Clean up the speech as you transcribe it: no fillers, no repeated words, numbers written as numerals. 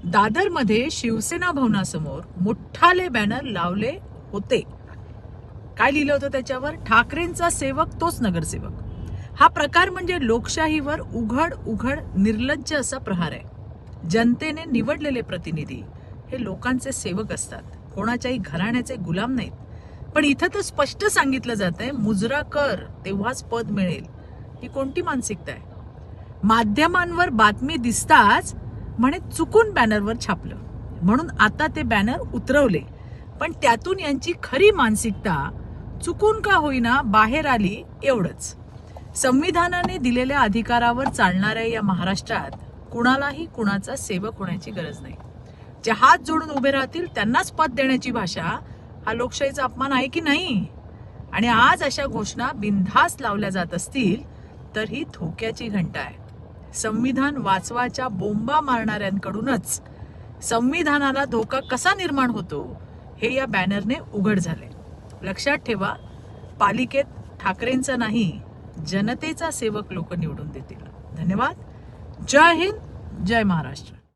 दादरमध्ये शिवसेना भवनासमोर मोठाले बॅनर लावले होते. काय लिहिलं होतं त्याच्यावर? ठाकरेंचा सेवक तोच नगरसेवक. हा प्रकार म्हणजे लोकशाहीवर उघड उघड निर्लज्ज असा प्रहार आहे. जनतेने निवडलेले प्रतिनिधी हे लोकांचे सेवक असतात, कोणाच्याही घराण्याचे गुलाम नाहीत. पण इथं तर स्पष्ट सांगितलं जातंय, मुजरा कर तेव्हाच पद मिळेल. ही कोणती मानसिकता आहे? माध्यमांवर बातमी दिसताच म्हणे चुकून बॅनरवर छापलं म्हणून आता ते बॅनर उतरवले. पण त्यातून यांची खरी मानसिकता चुकून का होईना बाहेर आली, एवढंच. संविधानाने दिलेल्या अधिकारावर चालणाऱ्या या महाराष्ट्रात कुणालाही कुणाचा सेवक होण्याची गरज नाही. जे हात जोडून उभे राहतील त्यांनाच पद देण्याची भाषा हा लोकशाहीचा अपमान आहे की नाही? आणि आज अशा घोषणा बिनधास्त लावल्या जात असतील तर ही धोक्याची घंटा आहे. संविधान वाचवाच्या बोंबा मारणाऱ्यांकडूनच संविधानाला धोका कसा निर्माण होतो हे या बॅनरने उघड झाले. लक्षात ठेवा, पालिकेत ठाकरेंचा नाही, जनतेचा सेवक लोक निवडून देतील. धन्यवाद. जय हिंद, जय महाराष्ट्र.